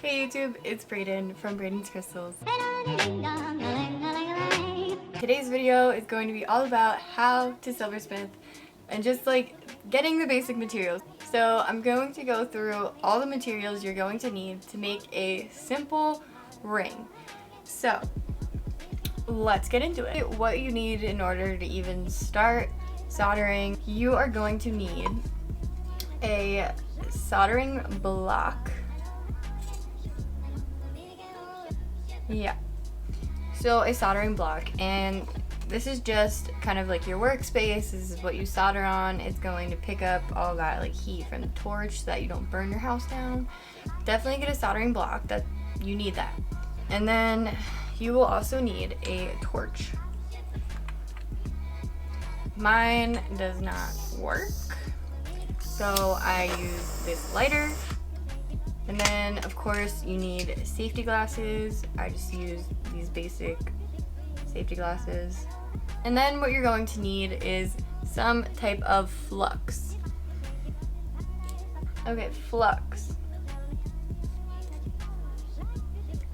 Hey YouTube, it's Braeden from Braeden's Crystals. Today's video is going to be all about how to silversmith and just like getting the basic materials. So I'm going to go through all the materials you're going to need to make a simple ring. So let's get into it. What you need in order to even start soldering, you are going to need a soldering block. Yeah, so a soldering block, and this is just kind of like your workspace. This is what you solder on. It's going to pick up all that like heat from the torch so that you don't burn your house down. Definitely get a soldering block, that you need that. And then you will also need a torch. Mine does not work, so I use this lighter. And then, of course, you need safety glasses. I just use these basic safety glasses. And then what you're going to need is some type of flux. Okay, flux.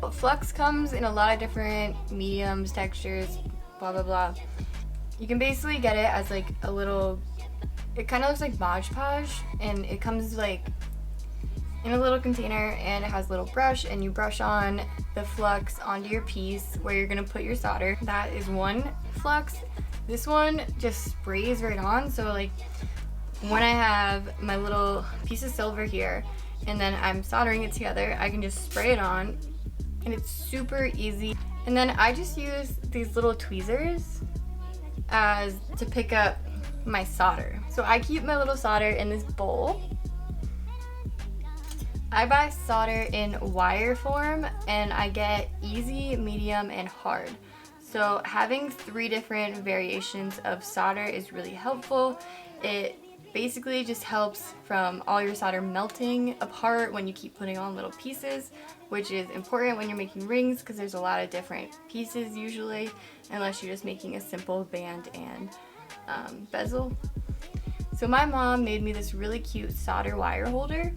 Well, flux comes in a lot of different mediums, textures, blah, blah, blah. You can basically get it as like a little, it kind of looks like Mod Podge, and it comes like in a little container, and it has a little brush, and you brush on the flux onto your piece where you're gonna put your solder. That is one flux. This one just sprays right on, so like when I have my little piece of silver here and then I'm soldering it together, I can just spray it on and it's super easy. And then I just use these little tweezers to pick up my solder. So I keep my little solder in this bowl. I buy solder in wire form, and I get easy, medium, and hard. So having 3 different variations of solder is really helpful. It basically just helps from all your solder melting apart when you keep putting on little pieces, which is important when you're making rings because there's a lot of different pieces usually, unless you're just making a simple band and bezel. So my mom made me this really cute solder wire holder.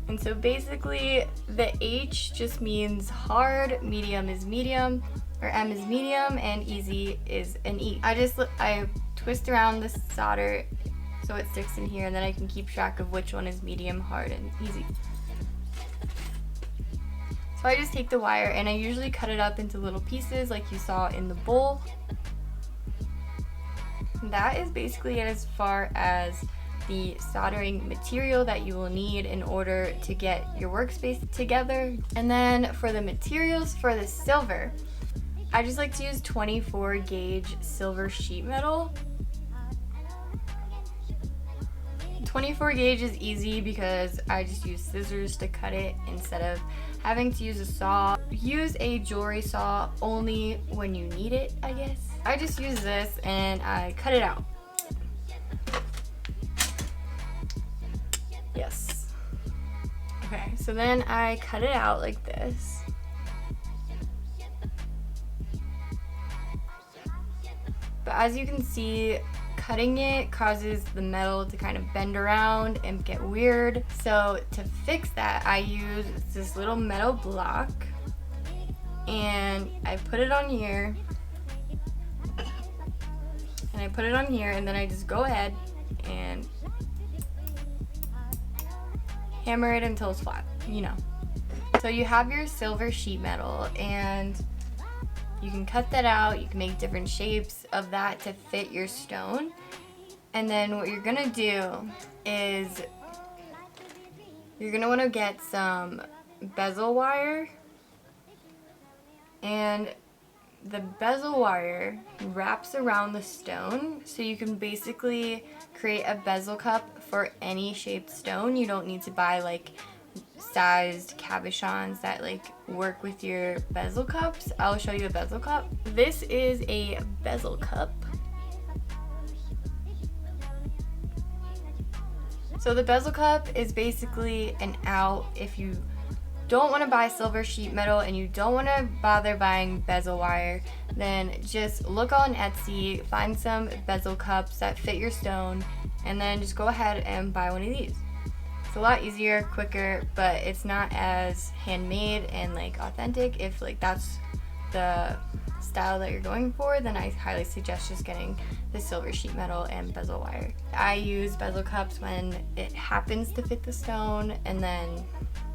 And so basically the H just means hard, medium is medium, or M is medium, and easy is an E. I twist around the solder so it sticks in here, and then I can keep track of which one is medium, hard, and easy. So I just take the wire and I usually cut it up into little pieces like you saw in the bowl. And that is basically it as far as the soldering material that you will need in order to get your workspace together. And then for the materials for the silver, I just like to use 24 gauge silver sheet metal. 24 gauge is easy because I just use scissors to cut it instead of having to use a saw. Use a jewelry saw only when you need it, I guess. I just use this and I cut it out. Yes. Okay, so then I cut it out like this. But as you can see, cutting it causes the metal to kind of bend around and get weird. So to fix that, I use this little metal block and I put it on here. And I put it on here, and then I just go ahead and hammer it until it's flat, you know. So you have your silver sheet metal, and you can cut that out. You can make different shapes of that to fit your stone. And then what you're gonna do is you're gonna wanna get some bezel wire, and the bezel wire wraps around the stone, so you can basically create a bezel cup for any shaped stone. You don't need to buy like sized cabochons that like work with your bezel cups. I'll show you a bezel cup. This is a bezel cup. So the bezel cup is basically an out if you don't want to buy silver sheet metal and you don't want to bother buying bezel wire, then just look on Etsy, find some bezel cups that fit your stone, and then just go ahead and buy one of these. It's a lot easier, quicker, but it's not as handmade and like authentic. If like that's the style that you're going for, then I highly suggest just getting the silver sheet metal and bezel wire. I use bezel cups when it happens to fit the stone, and then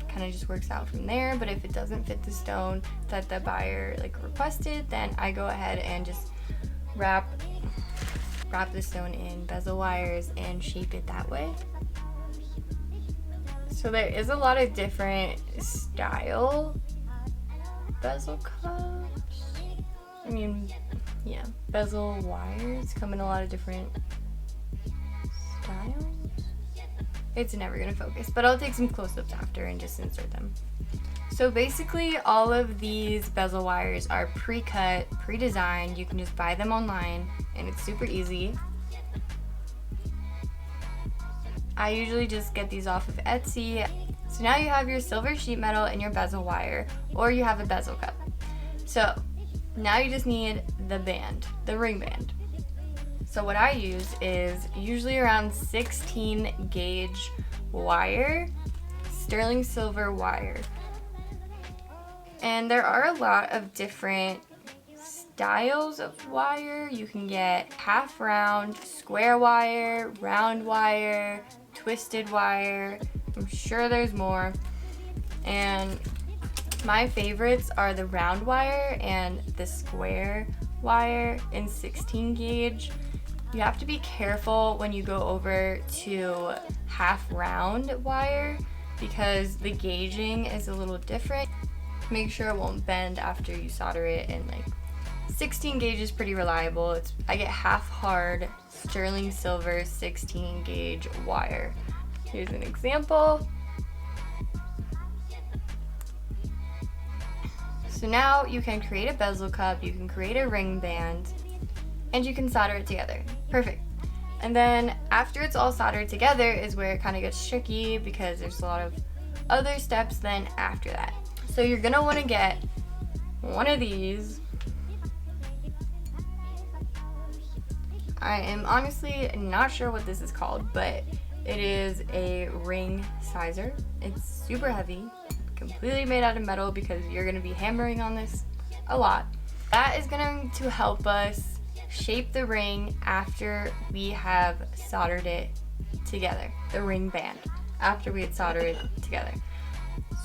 kind of just works out from there. But if it doesn't fit the stone that the buyer like requested, then I go ahead and just wrap the stone in bezel wires and shape it that way. So there is a lot of different style bezel cups. I mean, yeah, bezel wires come in a lot of different styles. It's never gonna focus, but I'll take some close-ups after and just insert them. So basically all of these bezel wires are pre-cut, pre-designed. You can just buy them online and it's super easy. I usually just get these off of Etsy. So now you have your silver sheet metal and your bezel wire, or you have a bezel cup. So now you just need the band, the ring band. So what I use is usually around 16 gauge wire, sterling silver wire. And there are a lot of different styles of wire. You can get half round, square wire, round wire, twisted wire. I'm sure there's more. And my favorites are the round wire and the square wire in 16 gauge. You have to be careful when you go over to half round wire because the gauging is a little different. Make sure it won't bend after you solder it, and like 16 gauge is pretty reliable. I get half hard sterling silver 16 gauge wire. Here's an example. So now you can create a bezel cup, you can create a ring band, and you can solder it together. Perfect. And then after it's all soldered together is where it kind of gets tricky because there's a lot of other steps then after that. So you're gonna want to get one of these. I am honestly not sure what this is called, but it is a ring sizer. It's super heavy, completely made out of metal because you're gonna be hammering on this a lot. That is going to help us shape the ring after we have soldered it together, the ring band, after we had soldered it together.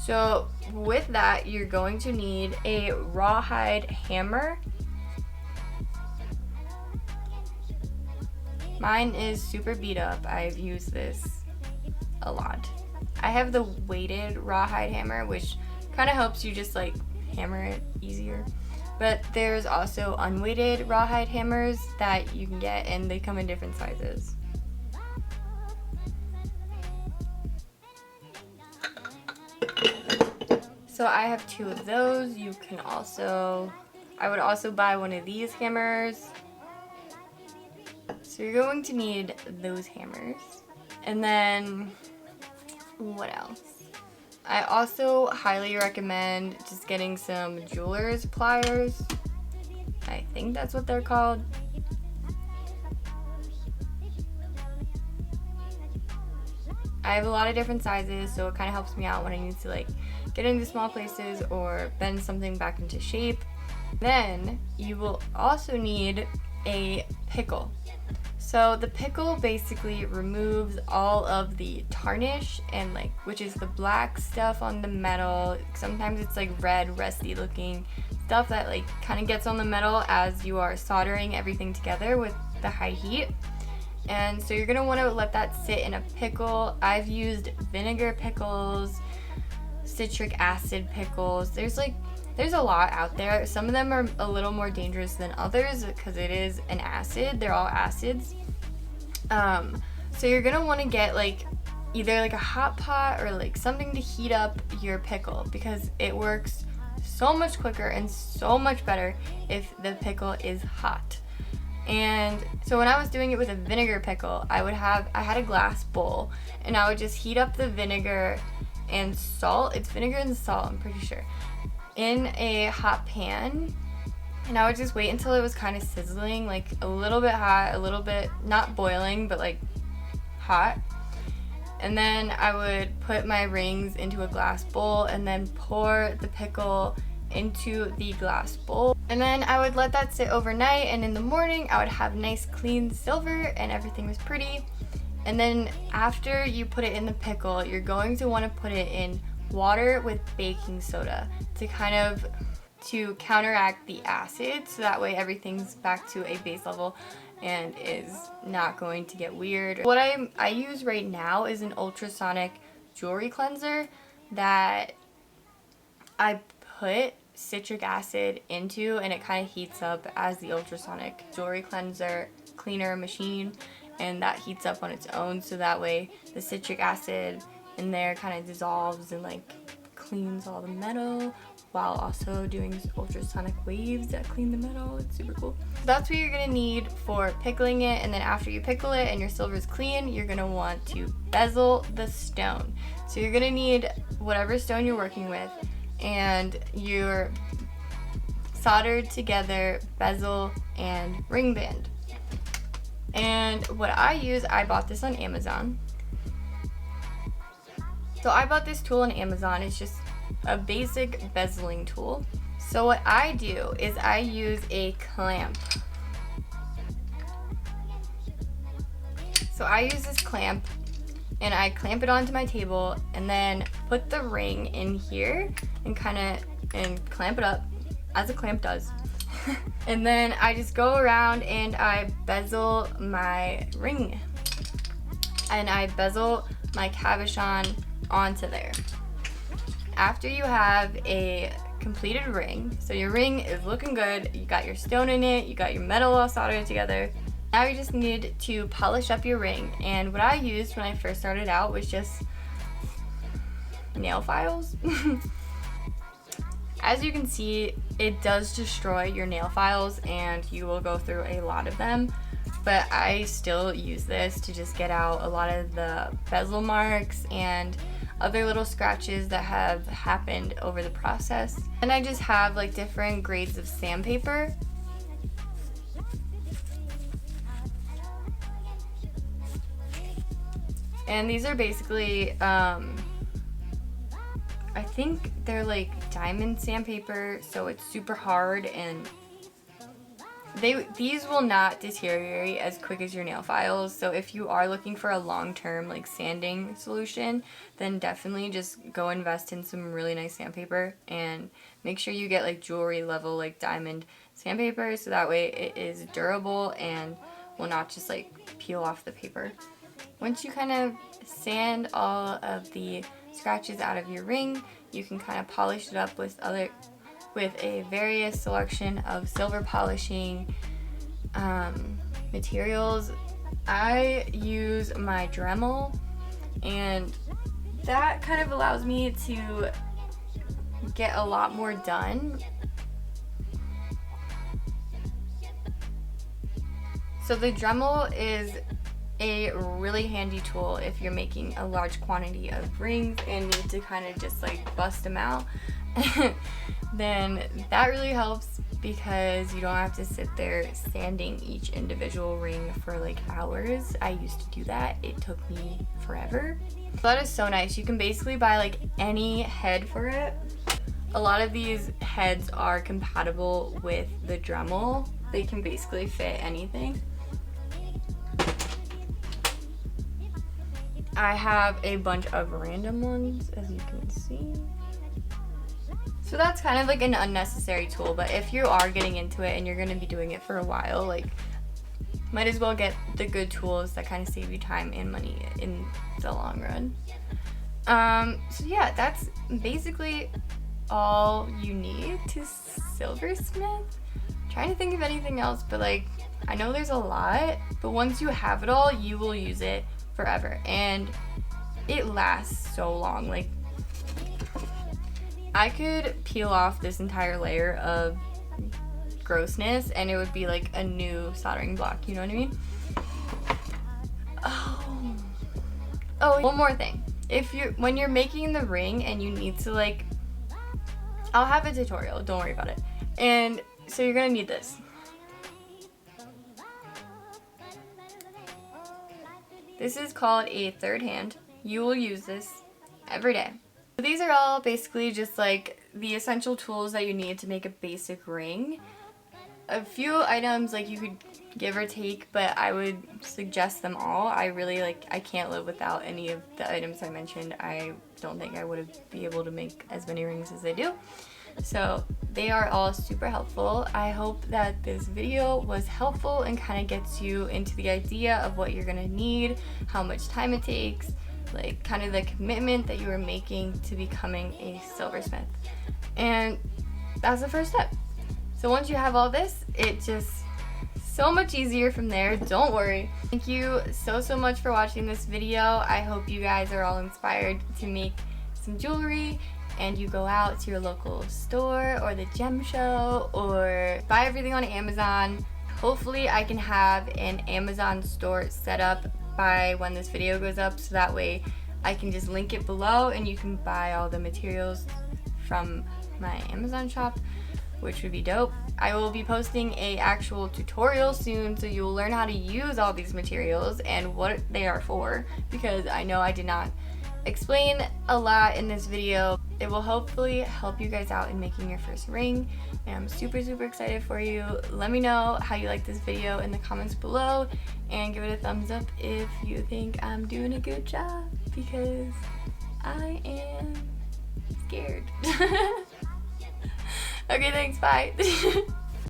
So with that, you're going to need a rawhide hammer. Mine is super beat up. I've used this a lot. I have the weighted rawhide hammer, which kind of helps you just like hammer it easier. But there's also unweighted rawhide hammers that you can get, and they come in different sizes. So I have two of those. You can also, I would also buy one of these hammers. So you're going to need those hammers. And then, what else? I also highly recommend just getting some jeweler's pliers. I think that's what they're called. I have a lot of different sizes, so it kind of helps me out when I need to like get into small places or bend something back into shape. Then you will also need a pickle. So the pickle basically removes all of the tarnish and like, which is the black stuff on the metal. Sometimes it's like red, rusty looking stuff that like kind of gets on the metal as you are soldering everything together with the high heat. And so you're gonna want to let that sit in a pickle. I've used vinegar pickles, citric acid pickles. There's a lot out there. Some of them are a little more dangerous than others because it is an acid. They're all acids. So you're gonna want to get like either like a hot pot or like something to heat up your pickle because it works so much quicker and so much better if the pickle is hot. And so when I was doing it with a vinegar pickle, I had a glass bowl and I would just heat up the vinegar and salt. It's vinegar and salt, I'm pretty sure, in a hot pan, and I would just wait until it was kind of sizzling, like a little bit hot, a little bit not boiling but like hot. And then I would put my rings into a glass bowl and then pour the pickle into the glass bowl. And then I would let that sit overnight, and in the morning I would have nice clean silver and everything was pretty. And then after you put it in the pickle, you're going to want to put it in water with baking soda to counteract the acid, so that way everything's back to a base level and is not going to get weird. What I use right now is an ultrasonic jewelry cleanser that I put citric acid into, and it kind of heats up as the ultrasonic jewelry cleanser cleaner machine, and that heats up on its own, so that way the citric acid in there kind of dissolves and like cleans all the metal while also doing ultrasonic waves that clean the metal. It's super cool. So that's what you're gonna need for pickling it, and then after you pickle it and your silver is clean, you're gonna want to bezel the stone. So you're gonna need whatever stone you're working with and your soldered together bezel and ring band. And what I use, I bought this on Amazon. So I bought this tool on Amazon. It's just a basic bezeling tool. So what I do is I use a clamp. So I use this clamp and I clamp it onto my table and then put the ring in here and clamp it up as a clamp does. And then I just go around and I bezel my ring. And I bezel my cabochon onto there. After you have a completed ring, so your ring is looking good, you got your stone in it, you got your metal all soldered together, now you just need to polish up your ring. And what I used when I first started out was just nail files. As you can see, it does destroy your nail files and you will go through a lot of them, but I still use this to just get out a lot of the bezel marks and other little scratches that have happened over the process. And I just have like different grades of sandpaper. And these are basically, I think they're like diamond sandpaper, so it's super hard, and these will not deteriorate as quick as your nail files. So if you are looking for a long-term like sanding solution, then definitely just go invest in some really nice sandpaper and make sure you get like jewelry level like diamond sandpaper, so that way it is durable and will not just like peel off the paper. Once you kind of sand all of the scratches out of your ring, you can kind of polish it up with a various selection of silver polishing materials. I use my Dremel, and that kind of allows me to get a lot more done. So the Dremel is a really handy tool if you're making a large quantity of rings and need to kind of just like bust them out. Then that really helps because you don't have to sit there sanding each individual ring for like hours. I used to do that. It took me forever. That is so nice. You can basically buy like any head for it. A lot of these heads are compatible with the Dremel. They can basically fit anything. I have a bunch of random ones, as you can see. So that's kind of like an unnecessary tool, but if you are getting into it and you're going to be doing it for a while, like, might as well get the good tools that kind of save you time and money in the long run. So yeah, that's basically all you need to silversmith. I'm trying to think of anything else, but like, I know there's a lot, but once you have it all, you will use it forever, and it lasts so long. Like, I could peel off this entire layer of grossness and it would be like a new soldering block, you know what I mean? Oh, one more thing. When you're making the ring and you need to like, I'll have a tutorial, don't worry about it. And so you're gonna need this. This is called a third hand. you will use this every day. So these are all basically just like the essential tools that you need to make a basic ring. A few items like you could give or take, but I would suggest them all. I can't live without any of the items I mentioned. I don't think I would be able to make as many rings as I do. So they are all super helpful. I hope that this video was helpful and kind of gets you into the idea of what you're gonna need, how much time it takes, like kind of the commitment that you are making to becoming a silversmith. And that's the first step. So once you have all this, it's just so much easier from there. Don't worry. Thank you so much for watching this video. I hope you guys are all inspired to make some jewelry and you go out to your local store or the gem show or buy everything on Amazon. Hopefully I can have an Amazon store set up by when this video goes up, so that way I can just link it below and you can buy all the materials from my Amazon shop, which would be dope. I will be posting a actual tutorial soon, so you will learn how to use all these materials and what they are for, because I know I did not explain a lot in this video. It will hopefully help you guys out in making your first ring, and I'm super excited for you. Let me know how you like this video in the comments below, and give it a thumbs up if you think I'm doing a good job, because I am scared. Okay, thanks, bye.